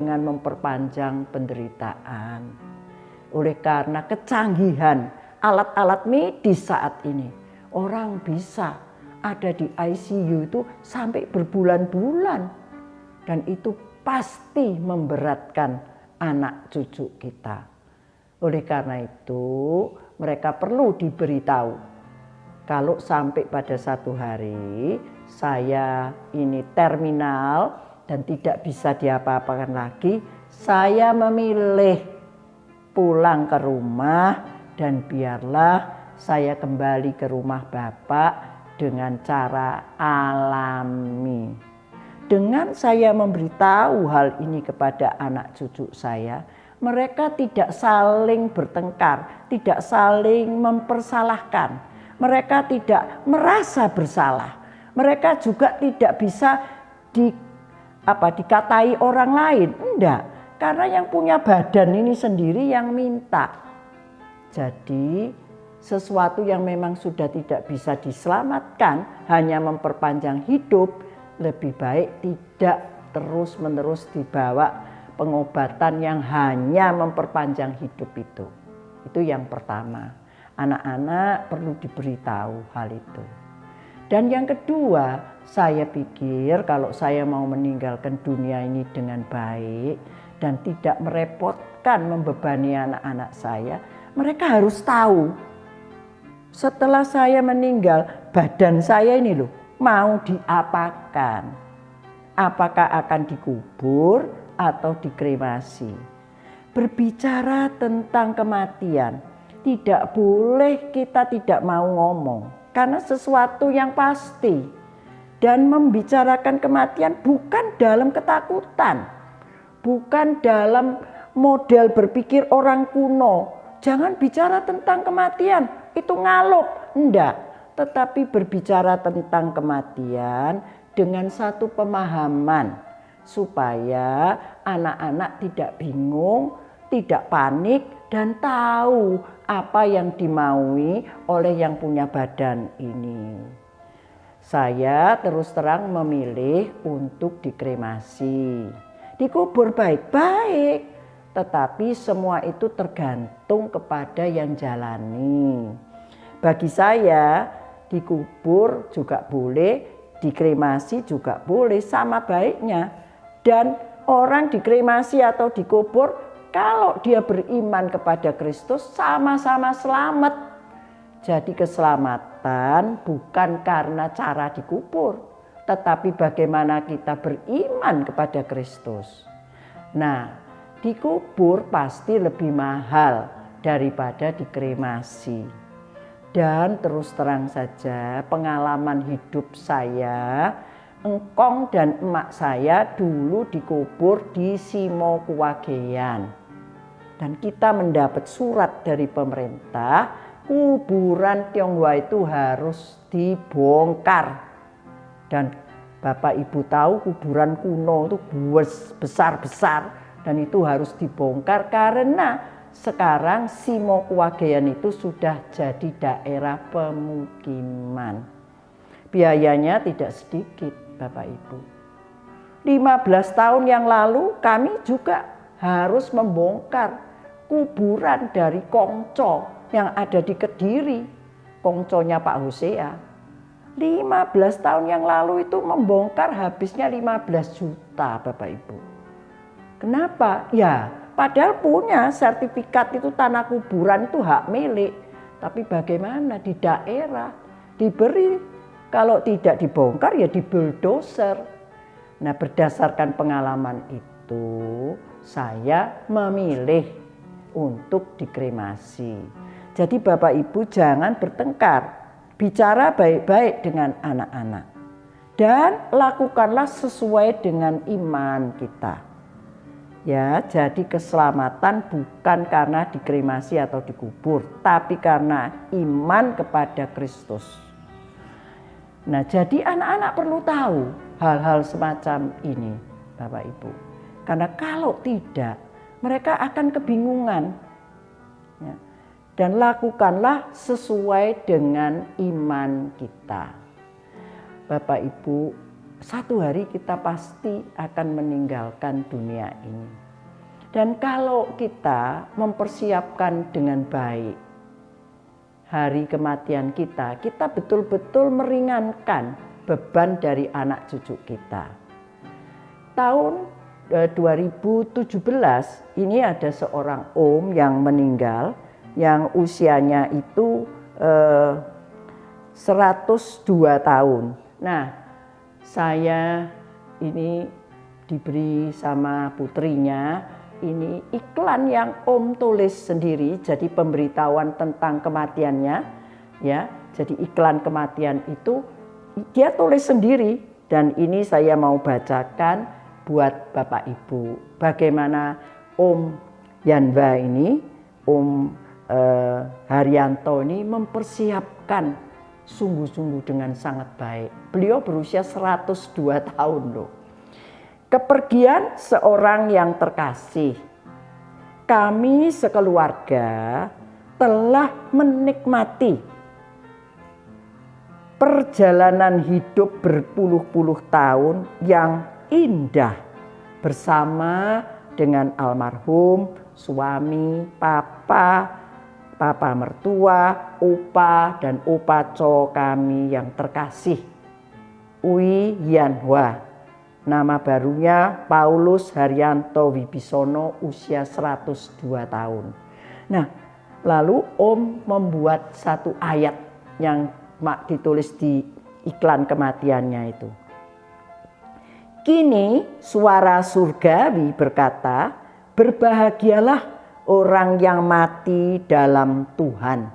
dengan memperpanjang penderitaan. Oleh karena kecanggihan alat-alat medis saat ini, orang bisa ada di ICU itu sampai berbulan-bulan. Dan itu pasti memberatkan anak cucu kita. Oleh karena itu, mereka perlu diberitahu. Kalau sampai pada satu hari saya ini terminal dan tidak bisa diapa-apakan lagi, saya memilih pulang ke rumah dan biarlah saya kembali ke rumah Bapak dengan cara alami. Dengan saya memberitahu hal ini kepada anak cucu saya, mereka tidak saling bertengkar, tidak saling mempersalahkan. Mereka tidak merasa bersalah. Mereka juga tidak bisa dikatai orang lain. Enggak, karena yang punya badan ini sendiri yang minta. Jadi sesuatu yang memang sudah tidak bisa diselamatkan, hanya memperpanjang hidup, lebih baik tidak terus-menerus dibawa pengobatan yang hanya memperpanjang hidup itu. Itu yang pertama. Anak-anak perlu diberitahu hal itu. Dan yang kedua, saya pikir kalau saya mau meninggalkan dunia ini dengan baik dan tidak merepotkan, membebani anak-anak saya, mereka harus tahu setelah saya meninggal, badan saya ini loh mau diapakan. Apakah akan dikubur atau dikremasi. Berbicara tentang kematian, tidak boleh kita tidak mau ngomong. Karena sesuatu yang pasti. Dan membicarakan kematian bukan dalam ketakutan. Bukan dalam model berpikir orang kuno. Jangan bicara tentang kematian, itu ngaluk. Enggak. Tetapi berbicara tentang kematian dengan satu pemahaman. Supaya anak-anak tidak bingung, tidak panik, dan tahu apa yang dimaui oleh yang punya badan ini. Saya terus terang memilih untuk dikremasi. Dikubur baik-baik, tetapi semua itu tergantung kepada yang jalani. Bagi saya, dikubur juga boleh, dikremasi juga boleh, sama baiknya. Dan orang dikremasi atau dikubur, kalau dia beriman kepada Kristus sama-sama selamat. Jadi keselamatan bukan karena cara dikubur, tetapi bagaimana kita beriman kepada Kristus. Nah, dikubur pasti lebih mahal daripada dikremasi. Dan terus terang saja pengalaman hidup saya, engkong dan emak saya dulu dikubur di Simo Kuwageyan. Dan kita mendapat surat dari pemerintah, kuburan Tionghoa itu harus dibongkar. Dan Bapak Ibu tahu kuburan kuno itu besar-besar dan itu harus dibongkar karena sekarang Simo Kuwageyan itu sudah jadi daerah pemukiman. Biayanya tidak sedikit Bapak Ibu. 15 tahun yang lalu kami juga harus membongkar kuburan dari Kongco yang ada di Kediri. Kongconya Pak Hosea. 15 tahun yang lalu itu membongkar habisnya 15 juta Bapak Ibu. Kenapa? Ya padahal punya sertifikat itu tanah kuburan itu hak milik. Tapi bagaimana di daerah diberi. Kalau tidak dibongkar ya dibuldoser. Nah berdasarkan pengalaman itu saya memilih untuk dikremasi. Jadi Bapak Ibu jangan bertengkar. Bicara baik-baik dengan anak-anak. Dan lakukanlah sesuai dengan iman kita. Ya, jadi keselamatan bukan karena dikremasi atau dikubur. Tapi karena iman kepada Kristus. Nah jadi anak-anak perlu tahu hal-hal semacam ini Bapak Ibu. Karena kalau tidak mereka akan kebingungan. Ya. Dan lakukanlah sesuai dengan iman kita. Bapak Ibu satu hari kita pasti akan meninggalkan dunia ini. Dan kalau kita mempersiapkan dengan baik hari kematian kita, kita betul-betul meringankan beban dari anak cucu kita. Tahun 2017 ini ada seorang om yang meninggal, yang usianya itu 102 tahun. Nah, saya ini diberi sama putrinya ini iklan yang om tulis sendiri, jadi pemberitahuan tentang kematiannya, ya. Jadi iklan kematian itu dia tulis sendiri, dan ini saya mau bacakan buat Bapak Ibu. Bagaimana Om Yanwa ini, Om Haryanto ini mempersiapkan sungguh-sungguh dengan sangat baik. Beliau berusia 102 tahun loh. Kepergian seorang yang terkasih. Kami sekeluarga telah menikmati perjalanan hidup berpuluh-puluh tahun yang indah bersama dengan almarhum suami, papa mertua, opa dan opaco kami yang terkasih, Uwi Yanwa. Nama barunya Paulus Haryanto Wibisono, usia 102 tahun. Nah, lalu Om membuat satu ayat yang ditulis di iklan kematiannya itu. Kini suara surgawi berkata, berbahagialah orang yang mati dalam Tuhan.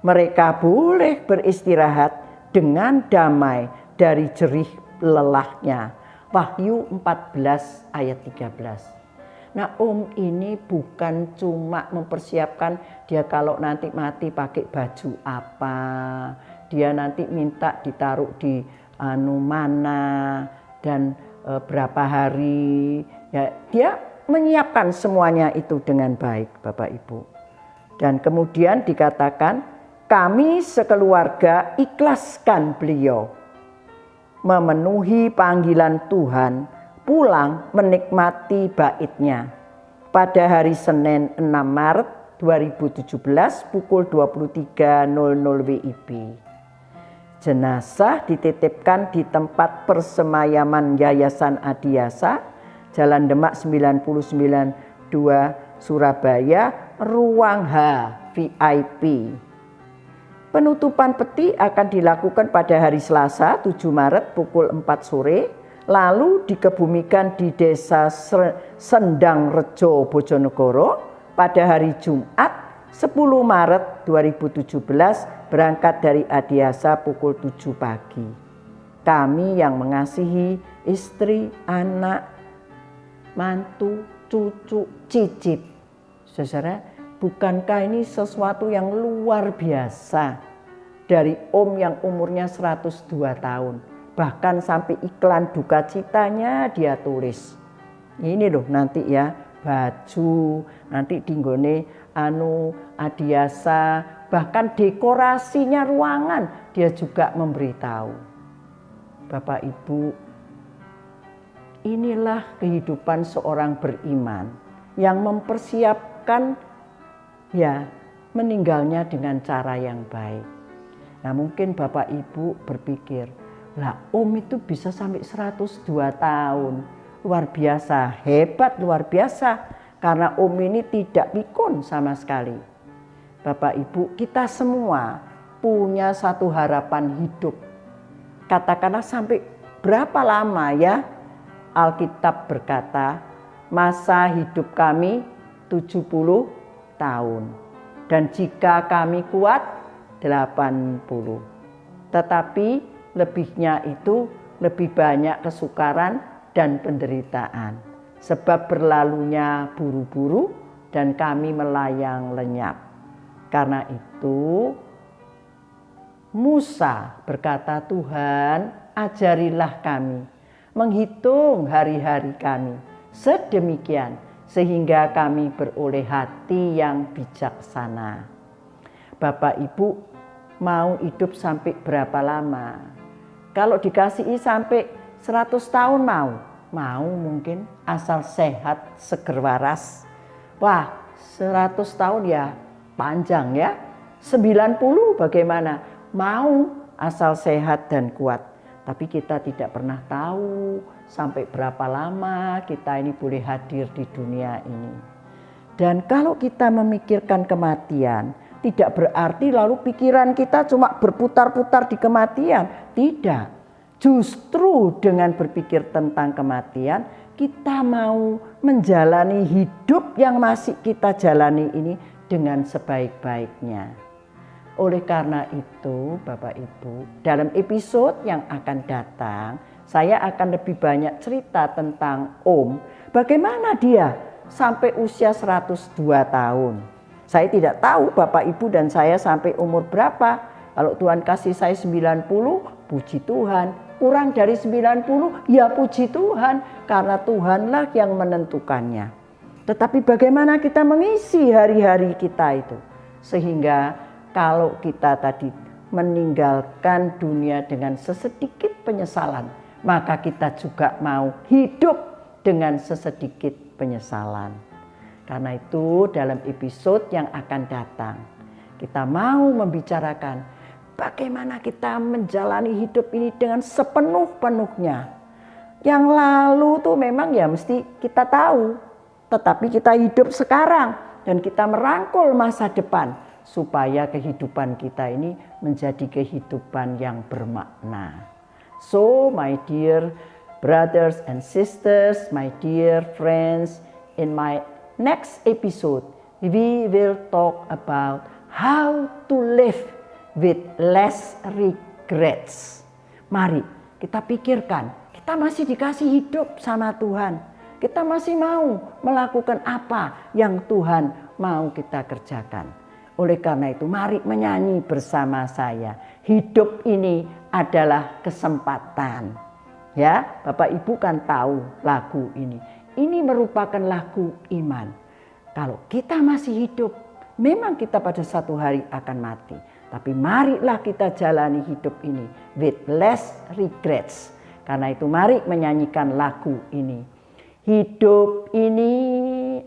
Mereka boleh beristirahat dengan damai dari jerih lelahnya. Wahyu 14 ayat 13. Nah, Om ini bukan cuma mempersiapkan dia kalau nanti mati pakai baju apa, dia nanti minta ditaruh di mana dan berapa hari, ya dia menyiapkan semuanya itu dengan baik, Bapak Ibu. Dan kemudian dikatakan, kami sekeluarga ikhlaskan beliau memenuhi panggilan Tuhan, pulang menikmati baitnya. Pada hari Senin 6 Maret 2017 pukul 23.00 WIB. Jenazah dititipkan di tempat persemayaman Yayasan Adiasa, Jalan Demak 99 2 Surabaya, ruang H VIP. Penutupan peti akan dilakukan pada hari Selasa 7 Maret pukul 4 sore, lalu dikebumikan di Desa Sendang Rejo, Bojonegoro pada hari Jumat 10 Maret 2017 berangkat dari Adiasa pukul 7 pagi. Kami yang mengasihi istri, anak, mantu, cucu, cicit. Saudara, bukankah ini sesuatu yang luar biasa dari Om yang umurnya 102 tahun. Bahkan sampai iklan duka citanya dia tulis. Ini loh nanti ya, baju, nanti dinggone Adiasa, bahkan dekorasinya ruangan dia juga memberitahu. Bapak Ibu, inilah kehidupan seorang beriman yang mempersiapkan ya meninggalnya dengan cara yang baik. Nah, mungkin Bapak Ibu berpikir, lah Om itu bisa sampai 102 tahun. Luar biasa, hebat, luar biasa. Karena Om ini tidak pikun sama sekali. Bapak Ibu, kita semua punya satu harapan hidup. Katakanlah sampai berapa lama ya? Alkitab berkata, masa hidup kami 70 tahun. Dan jika kami kuat 80. Tetapi lebihnya itu lebih banyak kesukaran dan penderitaan. Sebab berlalunya buru-buru dan kami melayang lenyap. Karena itu Musa berkata, Tuhan ajarilah kami menghitung hari-hari kami sedemikian sehingga kami beroleh hati yang bijaksana. Bapak Ibu mau hidup sampai berapa lama? Kalau dikasihi sampai 100 tahun mau? Mau mungkin, asal sehat, seger waras. Wah, 100 tahun ya panjang ya. 90 bagaimana? Mau, asal sehat dan kuat. Tapi kita tidak pernah tahu sampai berapa lama kita ini boleh hadir di dunia ini. Dan kalau kita memikirkan kematian, tidak berarti lalu pikiran kita cuma berputar-putar di kematian. Tidak. Justru dengan berpikir tentang kematian, kita mau menjalani hidup yang masih kita jalani ini dengan sebaik-baiknya. Oleh karena itu, Bapak Ibu, dalam episode yang akan datang, saya akan lebih banyak cerita tentang Om. Bagaimana dia sampai usia 102 tahun. Saya tidak tahu Bapak Ibu dan saya sampai umur berapa. Kalau Tuhan kasih saya 90, puji Tuhan. Kurang dari 90, ya puji Tuhan. Karena Tuhanlah yang menentukannya. Tetapi bagaimana kita mengisi hari-hari kita itu. Sehingga kalau kita tadi meninggalkan dunia dengan sesedikit penyesalan, maka kita juga mau hidup dengan sesedikit penyesalan. Karena itu dalam episode yang akan datang, kita mau membicarakan bagaimana kita menjalani hidup ini dengan sepenuh-penuhnya. Yang lalu tuh memang ya mesti kita tahu, tetapi kita hidup sekarang dan kita merangkul masa depan supaya kehidupan kita ini menjadi kehidupan yang bermakna. So my dear brothers and sisters, my dear friends, in my next episode, we will talk about how to live with less regrets. Mari kita pikirkan, kita masih dikasih hidup sama Tuhan. Kita masih mau melakukan apa yang Tuhan mau kita kerjakan. Oleh karena itu, mari menyanyi bersama saya. Hidup ini adalah kesempatan. Ya, Bapak Ibu kan tahu lagu ini. Ini merupakan lagu iman. Kalau kita masih hidup, memang kita pada satu hari akan mati. Tapi marilah kita jalani hidup ini with less regrets. Karena itu mari menyanyikan lagu ini. Hidup ini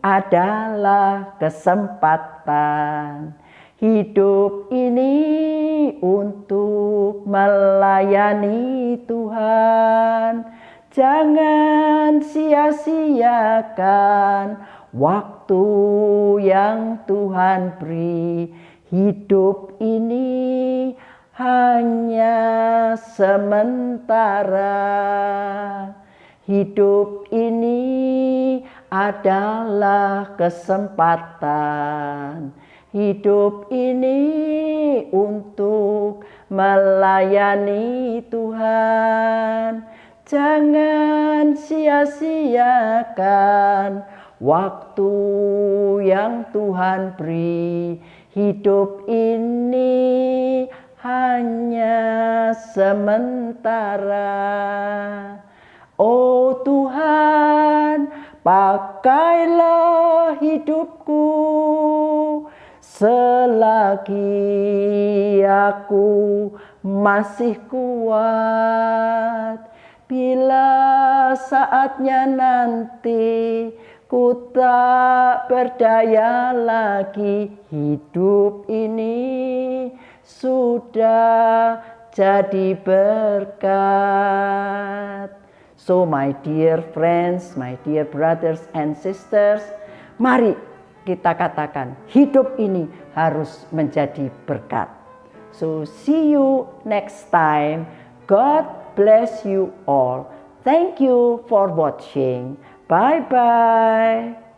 adalah kesempatan. Hidup ini untuk melayani Tuhan. Jangan sia-siakan waktu yang Tuhan beri. Hidup ini hanya sementara. Hidup ini adalah kesempatan. Hidup ini untuk melayani Tuhan. Jangan sia-siakan waktu yang Tuhan beri. Hidup ini hanya sementara. Oh Tuhan, pakailah hidupku selagi aku masih kuat. Bila saatnya nanti ku tak berdaya lagi, hidup ini sudah jadi berkat. So my dear friends, my dear brothers and sisters, mari kita katakan hidup ini harus menjadi berkat. So see you next time. God bless you all. Thank you for watching. Bye-bye.